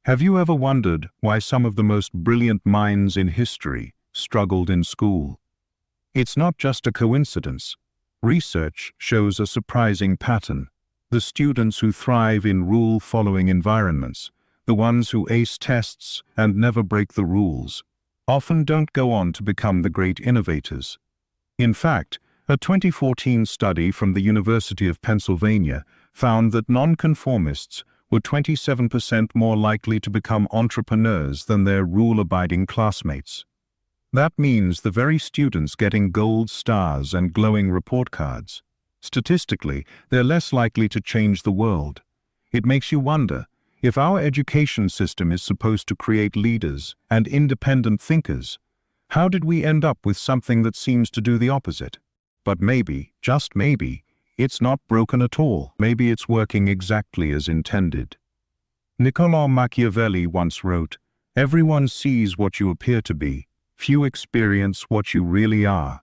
Have you ever wondered why some of the most brilliant minds in history struggled in school? It's not just a coincidence. Research shows a surprising pattern. The students who thrive in rule-following environments, the ones who ace tests and never break the rules, often don't go on to become the great innovators. In fact, a 2014 study from the University of Pennsylvania found that nonconformists were 27% more likely to become entrepreneurs than their rule-abiding classmates. That means the very students getting gold stars and glowing report cards. Statistically, they're less likely to change the world. It makes you wonder, if our education system is supposed to create leaders and independent thinkers, how did we end up with something that seems to do the opposite? But maybe, just maybe, it's not broken at all. Maybe it's working exactly as intended. Niccolò Machiavelli once wrote, "Everyone sees what you appear to be, few experience what you really are."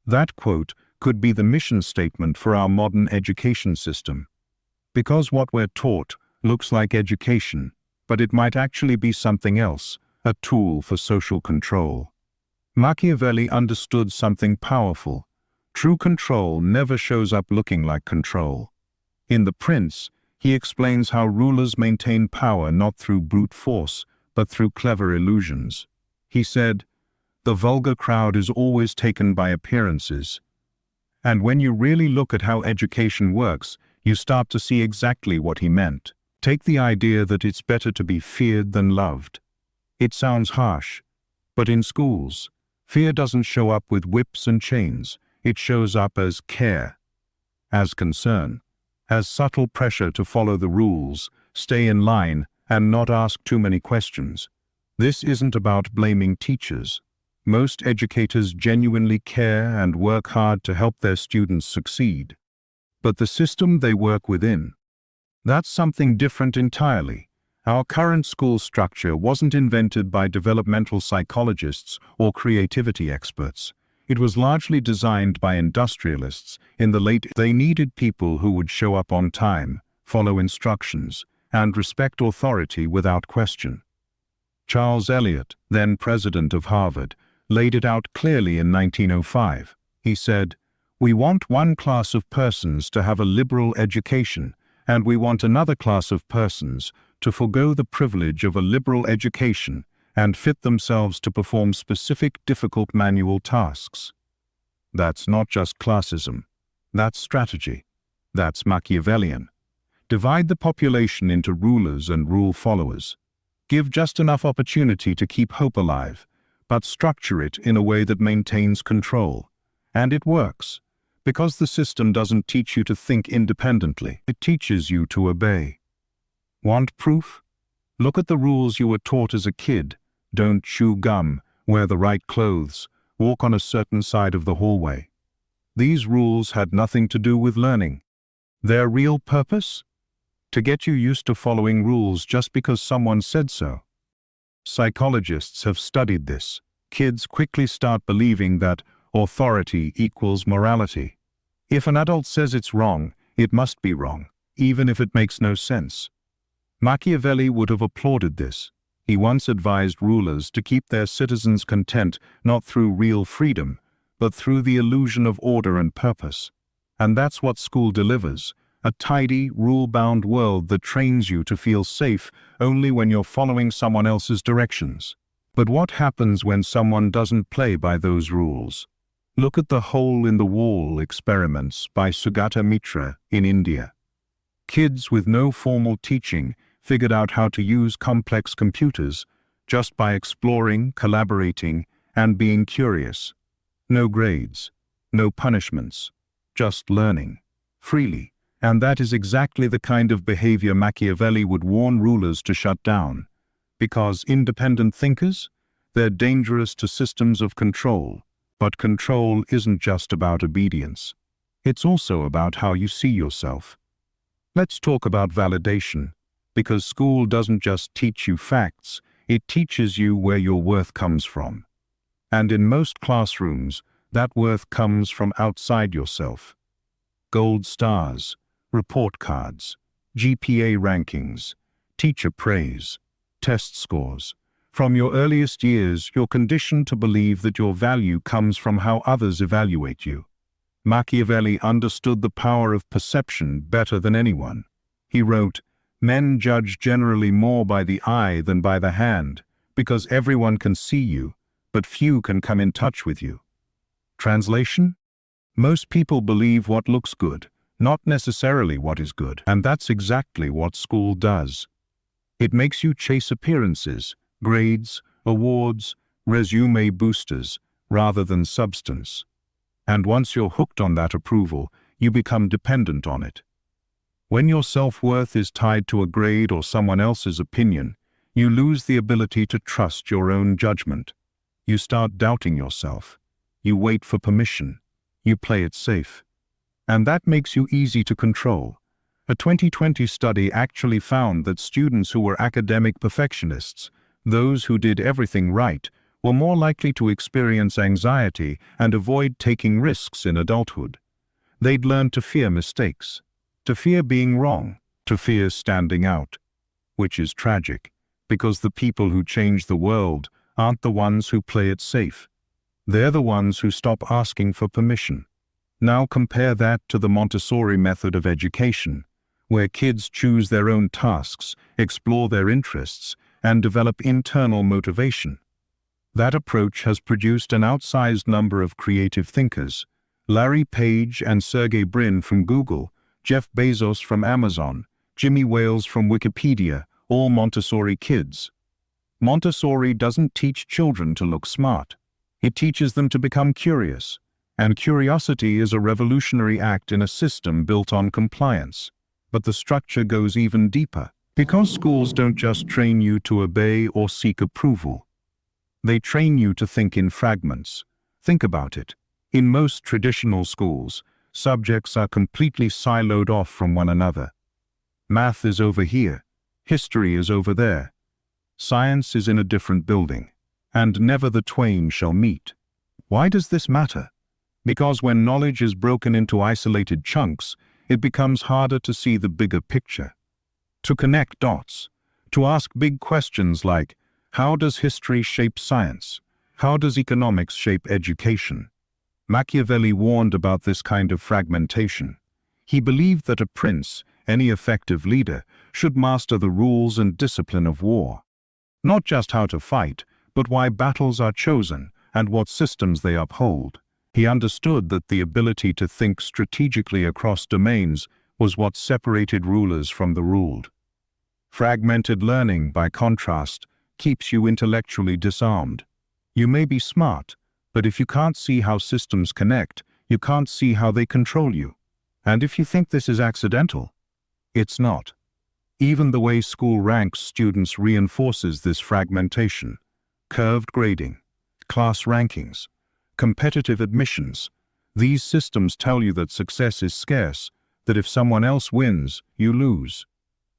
That quote could be the mission statement for our modern education system. Because what we're taught looks like education, but it might actually be something else, a tool for social control. Machiavelli understood something powerful. True control never shows up looking like control. In The Prince, he explains how rulers maintain power not through brute force, but through clever illusions. He said, "The vulgar crowd is always taken by appearances." And when you really look at how education works, you start to see exactly what he meant. Take the idea that it's better to be feared than loved. It sounds harsh, but in schools, fear doesn't show up with whips and chains. It shows up as care, as concern, as subtle pressure to follow the rules, stay in line, and not ask too many questions. This isn't about blaming teachers. Most educators genuinely care and work hard to help their students succeed. But the system they work within, that's something different entirely. Our current school structure wasn't invented by developmental psychologists or creativity experts. It was largely designed by industrialists in the late. They needed people who would show up on time, follow instructions, and respect authority without question. Charles Eliot, then president of Harvard, laid it out clearly in 1905. He said, "We want one class of persons to have a liberal education, and we want another class of persons to forego the privilege of a liberal education and fit themselves to perform specific difficult manual tasks." That's not just classism. That's strategy. That's Machiavellian. Divide the population into rulers and rule followers. Give just enough opportunity to keep hope alive, but structure it in a way that maintains control. And it works, because the system doesn't teach you to think independently. It teaches you to obey. Want proof? Look at the rules you were taught as a kid. Don't chew gum, wear the right clothes, walk on a certain side of the hallway. These rules had nothing to do with learning. Their real purpose? To get you used to following rules just because someone said so. Psychologists have studied this. Kids quickly start believing that authority equals morality. If an adult says it's wrong, it must be wrong, even if it makes no sense. Machiavelli would have applauded this. He once advised rulers to keep their citizens content not through real freedom, but through the illusion of order and purpose. And that's what school delivers, a tidy, rule-bound world that trains you to feel safe only when you're following someone else's directions. But what happens when someone doesn't play by those rules? Look at the hole-in-the-wall experiments by Sugata Mitra in India. Kids with no formal teaching figured out how to use complex computers just by exploring, collaborating, and being curious. No grades, no punishments, just learning, freely. And that is exactly the kind of behavior Machiavelli would warn rulers to shut down. Because independent thinkers, they're dangerous to systems of control. But control isn't just about obedience. It's also about how you see yourself. Let's talk about validation. Because school doesn't just teach you facts, it teaches you where your worth comes from. And in most classrooms, that worth comes from outside yourself. Gold stars, report cards, GPA rankings, teacher praise. test scores. From your earliest years, you're conditioned to believe that your value comes from how others evaluate you. Machiavelli understood the power of perception better than anyone. He wrote, "Men judge generally more by the eye than by the hand, because everyone can see you, but few can come in touch with you." Translation? Most people believe what looks good, not necessarily what is good, and that's exactly what school does. It makes you chase appearances, grades, awards, resume boosters, rather than substance. And once you're hooked on that approval, you become dependent on it. When your self-worth is tied to a grade or someone else's opinion, you lose the ability to trust your own judgment. You start doubting yourself. You wait for permission. You play it safe. And that makes you easy to control. A 2020 study actually found that students who were academic perfectionists, those who did everything right, were more likely to experience anxiety and avoid taking risks in adulthood. They'd learn to fear mistakes, to fear being wrong, to fear standing out. Which is tragic, because the people who change the world aren't the ones who play it safe. They're the ones who stop asking for permission. Now compare that to the Montessori method of education, where kids choose their own tasks, explore their interests, and develop internal motivation. That approach has produced an outsized number of creative thinkers: Larry Page and Sergey Brin from Google, Jeff Bezos from Amazon, Jimmy Wales from Wikipedia, all Montessori kids. Montessori doesn't teach children to look smart. It teaches them to become curious. And curiosity is a revolutionary act in a system built on compliance. But the structure goes even deeper. Because schools don't just train you to obey or seek approval. They train you to think in fragments. Think about it. In most traditional schools, subjects are completely siloed off from one another. Math is over here. History is over there. Science is in a different building. And never the twain shall meet. Why does this matter? Because when knowledge is broken into isolated chunks, it becomes harder to see the bigger picture. To connect dots. To ask big questions like, how does history shape science? How does economics shape education? Machiavelli warned about this kind of fragmentation. He believed that a prince, any effective leader, should master the rules and discipline of war. Not just how to fight, but why battles are chosen and what systems they uphold. He understood that the ability to think strategically across domains was what separated rulers from the ruled. Fragmented learning, by contrast, keeps you intellectually disarmed. You may be smart, but if you can't see how systems connect, you can't see how they control you. And if you think this is accidental, it's not. Even the way school ranks students reinforces this fragmentation. Curved grading, class rankings, competitive admissions. These systems tell you that success is scarce, that if someone else wins, you lose.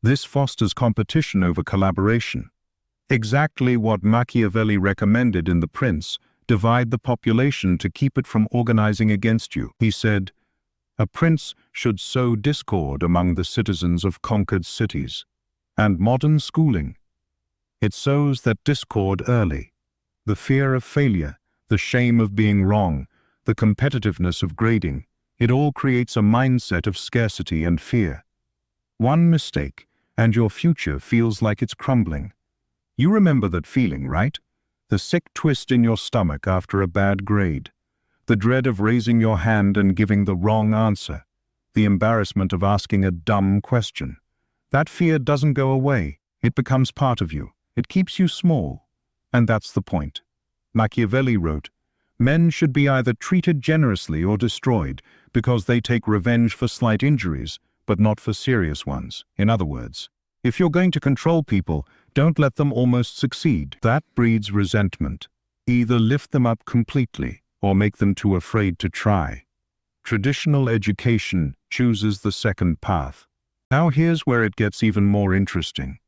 This fosters competition over collaboration. Exactly what Machiavelli recommended in The Prince: divide the population to keep it from organizing against you. He said, "A prince should sow discord among the citizens of conquered cities." And modern schooling, it sows that discord early. The fear of failure, the shame of being wrong, the competitiveness of grading, it all creates a mindset of scarcity and fear. One mistake, and your future feels like it's crumbling. You remember that feeling, right? The sick twist in your stomach after a bad grade. The dread of raising your hand and giving the wrong answer. The embarrassment of asking a dumb question. That fear doesn't go away. It becomes part of you. It keeps you small. And that's the point. Machiavelli wrote, "Men should be either treated generously or destroyed, because they take revenge for slight injuries, but not for serious ones." In other words, if you're going to control people, don't let them almost succeed. That breeds resentment. Either lift them up completely, or make them too afraid to try. Traditional education chooses the second path. Now here's where it gets even more interesting.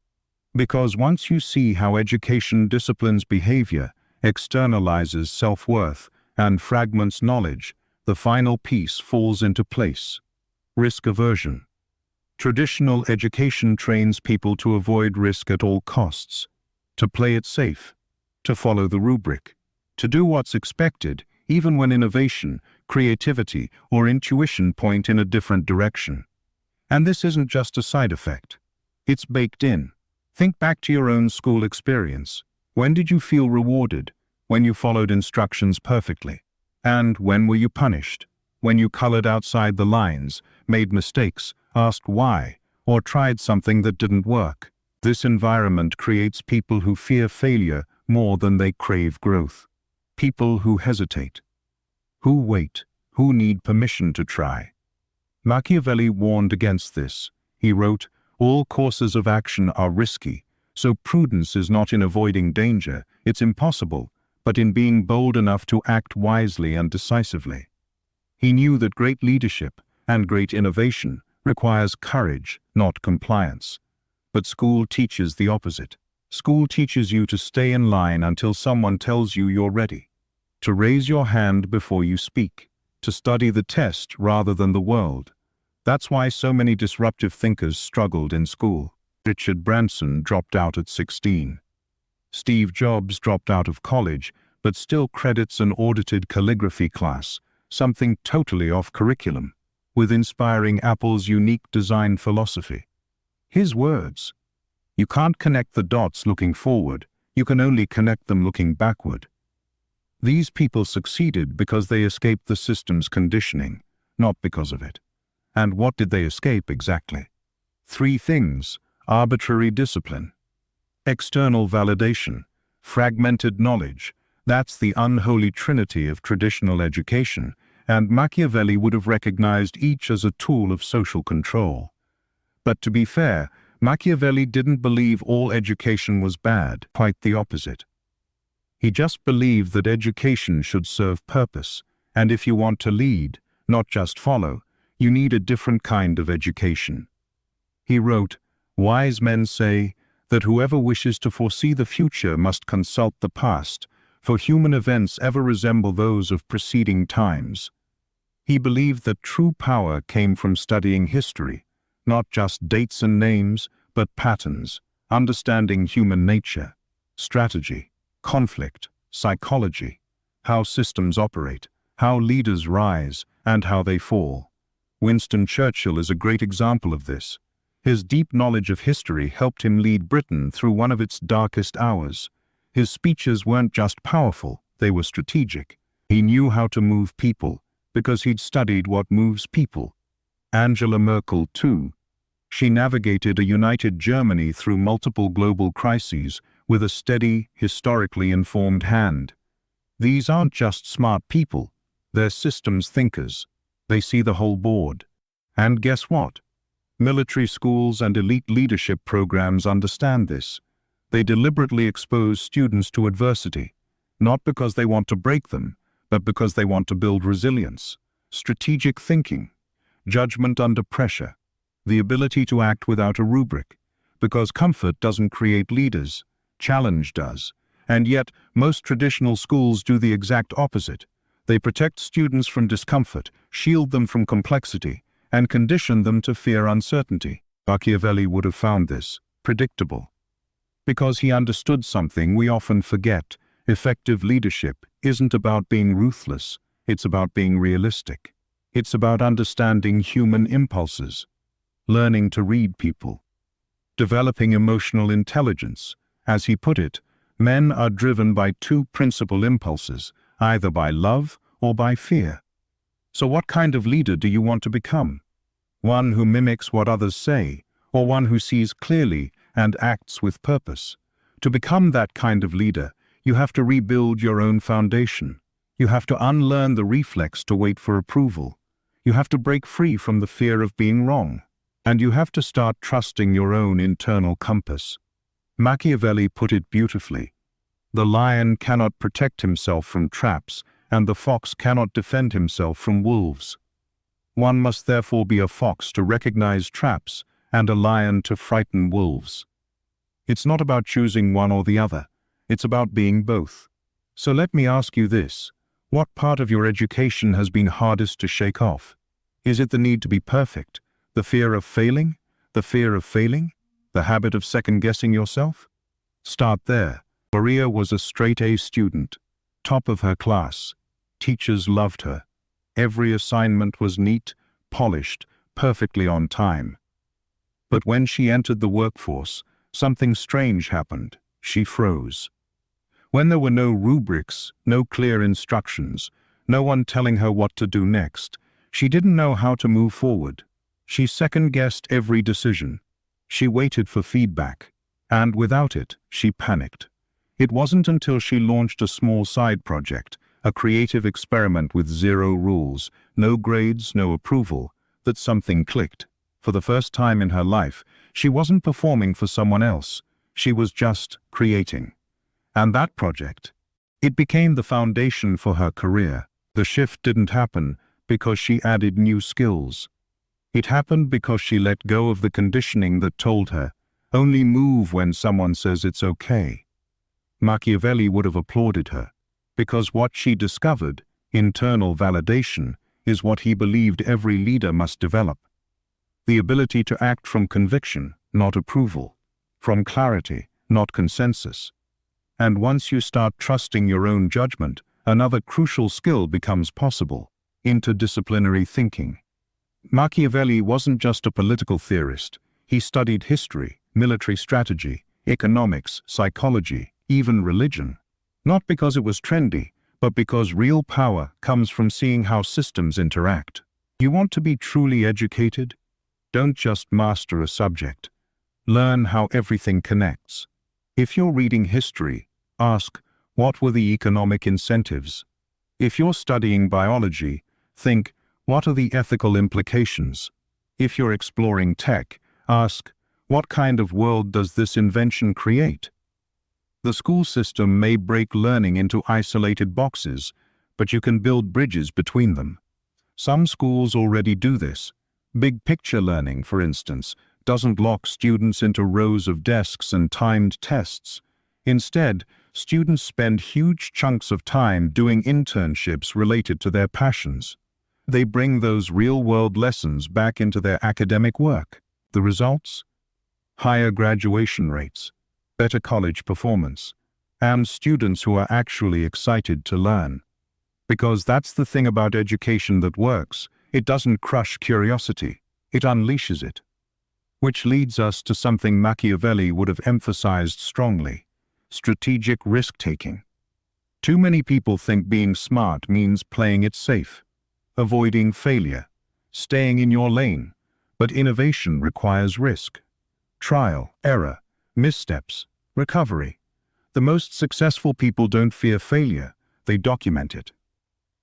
Because once you see how education disciplines behavior, externalizes self-worth, and fragments knowledge, the final piece falls into place. Risk aversion. Traditional education trains people to avoid risk at all costs. to play it safe, to follow the rubric, to do what's expected, even when innovation, creativity, or intuition point in a different direction. And this isn't just a side effect. It's baked in. Think back to your own school experience. When did you feel rewarded? When you followed instructions perfectly? And when were you punished? When you colored outside the lines, made mistakes, asked why, or tried something that didn't work? This environment creates people who fear failure more than they crave growth. People who hesitate, who wait, who need permission to try. Machiavelli warned against this. He wrote, "All courses of action are risky, so prudence is not in avoiding danger, it's impossible, but in being bold enough to act wisely and decisively." He knew that great leadership and great innovation requires courage, not compliance. But school teaches the opposite. School teaches you to stay in line until someone tells you you're ready, to raise your hand before you speak, to study the test rather than the world. That's why so many disruptive thinkers struggled in school. Richard Branson dropped out at 16. Steve Jobs dropped out of college, but still credits an audited calligraphy class, something totally off curriculum, with inspiring Apple's unique design philosophy. His words: "You can't connect the dots looking forward, you can only connect them looking backward." These people succeeded because they escaped the system's conditioning, not because of it. And what did they escape exactly? 3 things: arbitrary discipline, external validation, fragmented knowledge. That's the unholy trinity of traditional education, and Machiavelli would have recognized each as a tool of social control. But to be fair, Machiavelli didn't believe all education was bad, quite the opposite. He just believed that education should serve purpose, and if you want to lead, not just follow, you need a different kind of education. He wrote, "Wise men say that whoever wishes to foresee the future must consult the past, for human events ever resemble those of preceding times." He believed that true power came from studying history, not just dates and names, but patterns, understanding human nature, strategy, conflict, psychology, how systems operate, how leaders rise, and how they fall. Winston Churchill is a great example of this. His deep knowledge of history helped him lead Britain through one of its darkest hours. His speeches weren't just powerful, they were strategic. He knew how to move people, because he'd studied what moves people. Angela Merkel, too. She navigated a united Germany through multiple global crises with a steady, historically informed hand. These aren't just smart people, they're systems thinkers. They see the whole board. And guess what? Military schools and elite leadership programs understand this. They deliberately expose students to adversity, not because they want to break them, but because they want to build resilience, strategic thinking, judgment under pressure, the ability to act without a rubric, because comfort doesn't create leaders, challenge does. And yet, most traditional schools do the exact opposite. They protect students from discomfort, shield them from complexity, and condition them to fear uncertainty. Machiavelli would have found this predictable. Because he understood something we often forget: effective leadership isn't about being ruthless, it's about being realistic. It's about understanding human impulses, learning to read people, developing emotional intelligence. As he put it, men are driven by 2 principal impulses, either by love or by fear. So what kind of leader do you want to become? One who mimics what others say, or one who sees clearly and acts with purpose? To become that kind of leader, you have to rebuild your own foundation. You have to unlearn the reflex to wait for approval. You have to break free from the fear of being wrong. And you have to start trusting your own internal compass. Machiavelli put it beautifully. The lion cannot protect himself from traps, and the fox cannot defend himself from wolves. One must therefore be a fox to recognize traps and a lion to frighten wolves. It's not about choosing one or the other. It's about being both. So let me ask you this. What part of your education has been hardest to shake off? Is it the need to be perfect? The fear of failing? The fear of failing? The habit of second-guessing yourself? Start there. Maria was a straight-A student, top of her class. Teachers loved her. Every assignment was neat, polished, perfectly on time. But when she entered the workforce, something strange happened. She froze. When there were no rubrics, no clear instructions, no one telling her what to do next, she didn't know how to move forward. She second-guessed every decision. She waited for feedback, and without it, she panicked. It wasn't until she launched a small side project, a creative experiment with zero rules, no grades, no approval, that something clicked. For the first time in her life, she wasn't performing for someone else. She was just creating. And that project, it became the foundation for her career. The shift didn't happen because she added new skills. It happened because she let go of the conditioning that told her, only move when someone says it's okay. Machiavelli would have applauded her, because what she discovered, internal validation, is what he believed every leader must develop. The ability to act from conviction, not approval, from clarity, not consensus. And once you start trusting your own judgment, another crucial skill becomes possible: interdisciplinary thinking. Machiavelli wasn't just a political theorist. He studied history, military strategy, economics, psychology, even religion. Not because it was trendy, but because real power comes from seeing how systems interact. You want to be truly educated? Don't just master a subject. Learn how everything connects. If you're reading history, ask, what were the economic incentives? If you're studying biology, think, what are the ethical implications? If you're exploring tech, ask, what kind of world does this invention create? The school system may break learning into isolated boxes, but you can build bridges between them. Some schools already do this. Big picture learning, for instance, doesn't lock students into rows of desks and timed tests. Instead, students spend huge chunks of time doing internships related to their passions. They bring those real-world lessons back into their academic work. The results? Higher graduation rates, better college performance, and students who are actually excited to learn. Because that's the thing about education that works. It doesn't crush curiosity, it unleashes it. Which leads us to something Machiavelli would have emphasized strongly: strategic risk-taking. Too many people think being smart means playing it safe, avoiding failure, staying in your lane. But innovation requires risk. Trial, error, missteps, recovery. The most successful people don't fear failure, they document it.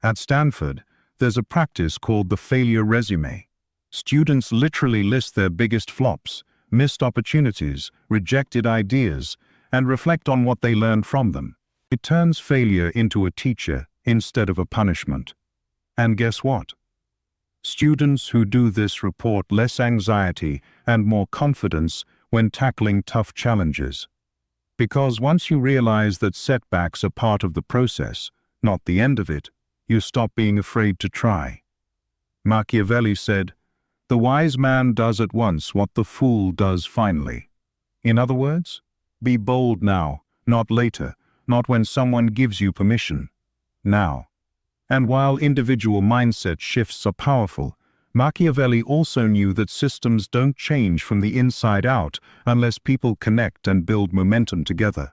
At Stanford, there's a practice called the failure resume. Students literally list their biggest flops, missed opportunities, rejected ideas, and reflect on what they learned from them. It turns failure into a teacher instead of a punishment. And guess what? Students who do this report less anxiety and more confidence when tackling tough challenges. Because once you realize that setbacks are part of the process, not the end of it, you stop being afraid to try. Machiavelli said, "The wise man does at once what the fool does finally." In other words, be bold now, not later, not when someone gives you permission. Now. And while individual mindset shifts are powerful, Machiavelli also knew that systems don't change from the inside out unless people connect and build momentum together.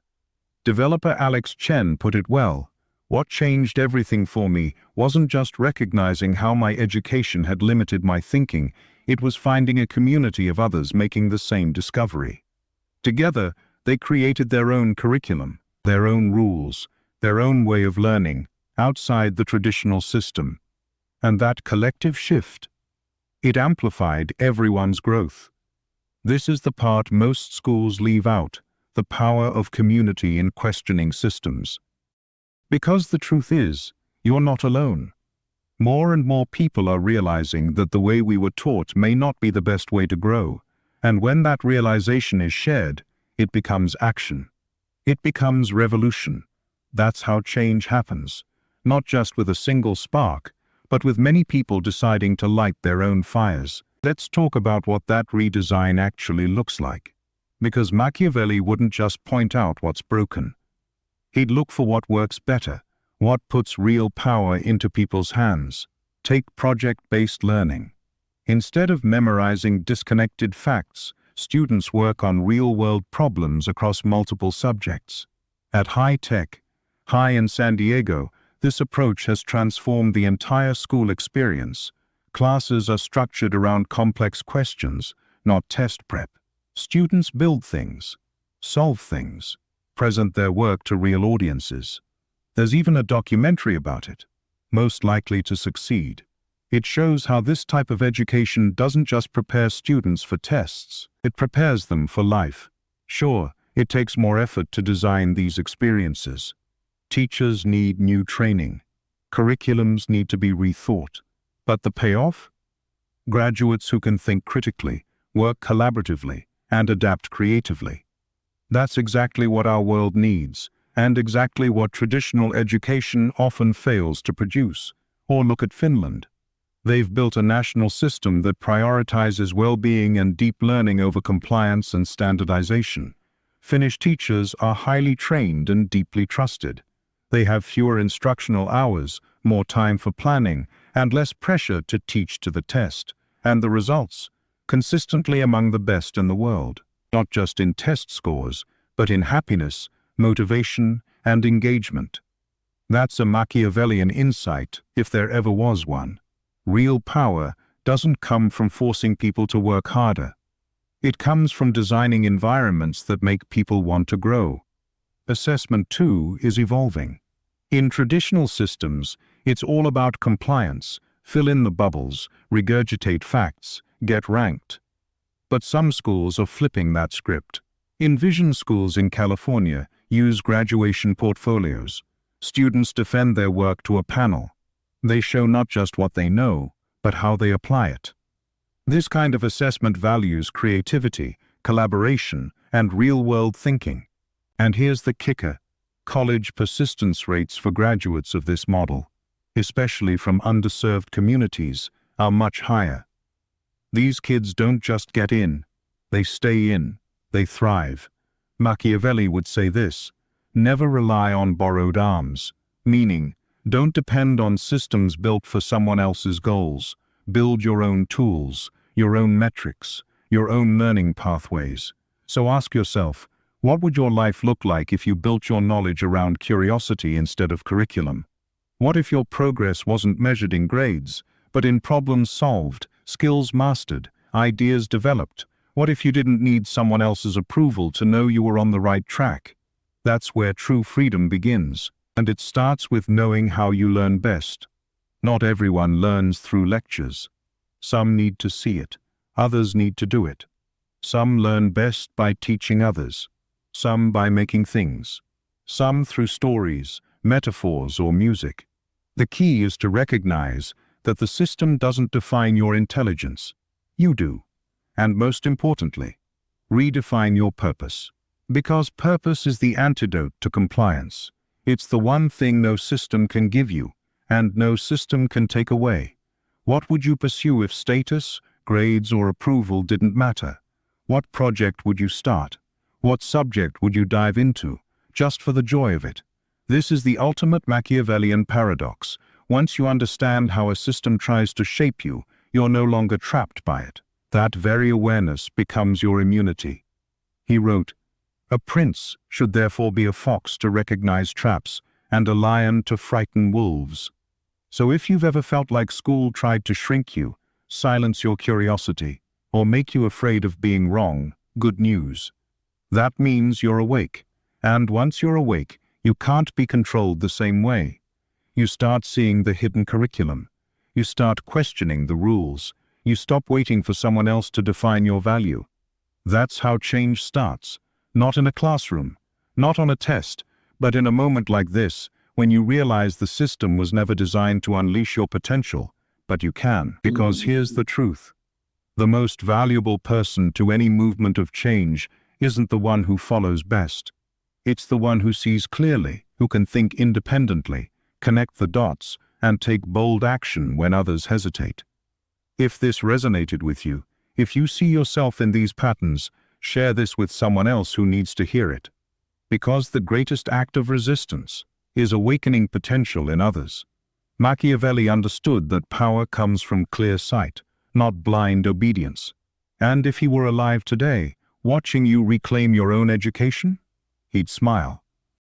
Developer Alex Chen put it well: what changed everything for me wasn't just recognizing how my education had limited my thinking, it was finding a community of others making the same discovery. Together, they created their own curriculum, their own rules, their own way of learning, outside the traditional system. And that collective shift, it amplified everyone's growth. This is the part most schools leave out, the power of community in questioning systems. Because the truth is, you're not alone. More and more people are realizing that the way we were taught may not be the best way to grow, and when that realization is shared, it becomes action. It becomes revolution. That's how change happens, not just with a single spark, but with many people deciding to light their own fires. Let's talk about what that redesign actually looks like. Because Machiavelli wouldn't just point out what's broken. He'd look for what works better, what puts real power into people's hands. Take project-based learning. Instead of memorizing disconnected facts, students work on real-world problems across multiple subjects. At High Tech, High in San Diego, this approach has transformed the entire school experience. Classes are structured around complex questions, not test prep. Students build things, solve things, present their work to real audiences. There's even a documentary about it, Most Likely to Succeed. It shows how this type of education doesn't just prepare students for tests, it prepares them for life. Sure, it takes more effort to design these experiences. Teachers need new training. Curriculums need to be rethought. But the payoff? Graduates who can think critically, work collaboratively, and adapt creatively. That's exactly what our world needs, and exactly what traditional education often fails to produce. Or look at Finland. They've built a national system that prioritizes well-being and deep learning over compliance and standardization. Finnish teachers are highly trained and deeply trusted. They have fewer instructional hours, more time for planning, and less pressure to teach to the test. And the results? Consistently among the best in the world, not just in test scores, but in happiness, motivation, and engagement. That's a Machiavellian insight, if there ever was one. Real power doesn't come from forcing people to work harder. It comes from designing environments that make people want to grow. Assessment, too, is evolving. In traditional systems, it's all about compliance, fill in the bubbles, regurgitate facts, get ranked. But some schools are flipping that script. Envision schools in California use graduation portfolios. Students defend their work to a panel. They show not just what they know, but how they apply it. This kind of assessment values creativity, collaboration, and real-world thinking. And here's the kicker. College persistence rates for graduates of this model, especially from underserved communities, are much higher. These kids don't just get in, they stay in, they thrive. Machiavelli would say this: never rely on borrowed arms, meaning, don't depend on systems built for someone else's goals. Build your own tools, your own metrics, your own learning pathways. So ask yourself, what would your life look like if you built your knowledge around curiosity instead of curriculum? What if your progress wasn't measured in grades, but in problems solved, skills mastered, ideas developed? What if you didn't need someone else's approval to know you were on the right track? That's where true freedom begins, and it starts with knowing how you learn best. Not everyone learns through lectures. Some need to see it, others need to do it. Some learn best by teaching others, some by making things, some through stories, metaphors, or music. The key is to recognize that the system doesn't define your intelligence. You do. And most importantly, redefine your purpose. Because purpose is the antidote to compliance. It's the one thing no system can give you, and no system can take away. What would you pursue if status, grades, or approval didn't matter? What project would you start? What subject would you dive into, just for the joy of it? This is the ultimate Machiavellian paradox. Once you understand how a system tries to shape you, you're no longer trapped by it. That very awareness becomes your immunity. He wrote, "A prince should therefore be a fox to recognize traps, and a lion to frighten wolves." So if you've ever felt like school tried to shrink you, silence your curiosity, or make you afraid of being wrong, good news. That means you're awake. And once you're awake, you can't be controlled the same way. You start seeing the hidden curriculum. You start questioning the rules. You stop waiting for someone else to define your value. That's how change starts. Not in a classroom, not on a test, but in a moment like this, when you realize the system was never designed to unleash your potential, but you can. Because here's the truth. The most valuable person to any movement of change isn't the one who follows best. It's the one who sees clearly, who can think independently, connect the dots, and take bold action when others hesitate. If this resonated with you, if you see yourself in these patterns, Share this with someone else who needs to hear it. Because the greatest act of resistance is awakening potential in others. Machiavelli understood that power comes from clear sight, not blind obedience. And if he were alive today, watching you reclaim your own education, he'd smile.